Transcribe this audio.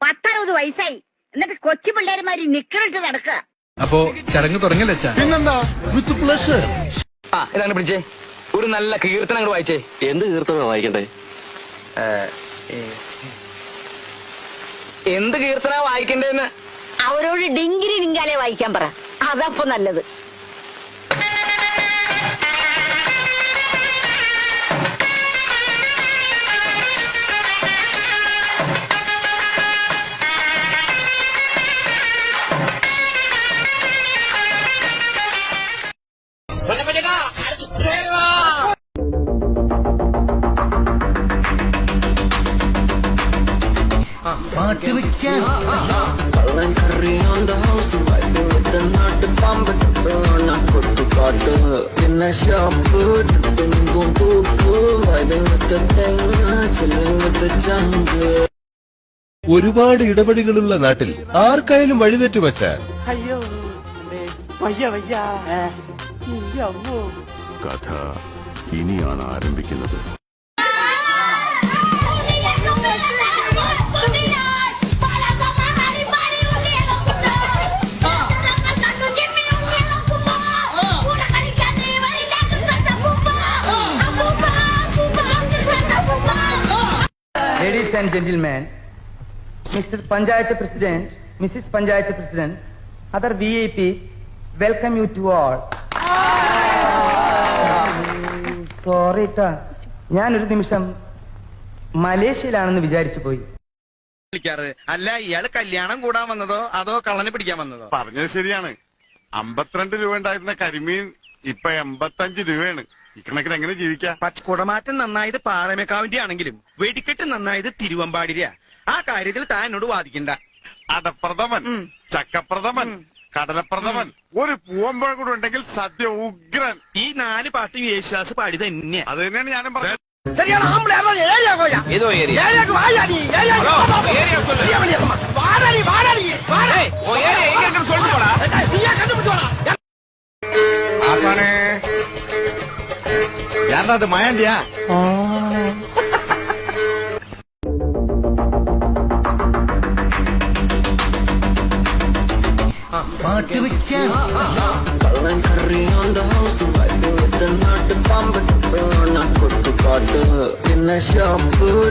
10-60 വയസ്സായി, എന്നിട്ട് കൊച്ചു പിള്ളേരുമാരി നിക്കറിട്ട് നടക്കുക. അപ്പോ ചടങ്ങ് തുടങ്ങിയല്ലേ അച്ഛാ? പിന്നെന്താ, വിത്ത് പ്ലഷർ. ഇതാണ് പിടിച്ചേ, ഒരു നല്ല കീർത്തനം അങ്ങോട്ട് വായിച്ചേ. എന്ത് കീർത്തനം വായിക്കണ്ടേ? എന്ത് കീർത്തന വായിക്കണ്ടേന്ന് അവരോട് ഡിങ്കിരി ഡിങ്കാലെ വായിക്കാൻ പറ, അതപ്പൊ നല്ലത്. ഒരുപാട് ഇടപെടികളുള്ള നാട്ടിൽ ആർക്കായാലും വഴിതെറ്റു വച്ച. അയ്യോ വയ്യ വയ്യ. കഥ ഇനിയാണ് ആരംഭിക്കുന്നത്. Ladies and gentlemen, Mr. Panchayat President, Mrs. Panchayat President, other VIPs, welcome you to all. Sorry ട്ടാ, ഞാനൊരു നിമിഷം മലേഷ്യയിലാണെന്ന് വിചാരിച്ചു പോയി. അല്ല, ഇയാള് കല്യാണം കൂടാൻ വന്നതോ അതോ കള്ളനെ പിടിക്കാൻ വന്നതോ? പറഞ്ഞത് ശരിയാണ്. 52 രൂപ ഉണ്ടായിരുന്ന കരിമീൻ ഇപ്പൊ 85 രൂപയാണ്. ഇക്കണക്കിന് എങ്ങനെ ജീവിക്കാം? പക്ഷെ കുടമാറ്റം നന്നായത് പാറമേക്കാവിന്റെ ആണെങ്കിലും വെടിക്കെട്ട് നന്നായത് തിരുവമ്പാടിര. ആ കാര്യത്തിൽ താൻ എന്നോട് വാദിക്കണ്ട. അടപ്രഥമൻ, ചക്കപ്രഥമൻ, കടലപ്രഥമൻ, ഒരു പൂവമ്പഴ കൂടെ ഉണ്ടെങ്കിൽ സദ്യ ഉഗ്രൻ. ഈ 4 പാട്ടും യേശുദാസ് പാടി തന്നെയാ. അത് തന്നെയാണ് ഞാനും പറഞ്ഞത്. ഏതോ ഏരിയ? ഞാനത് മയണ്ടിയാ. ഷോപ്പ്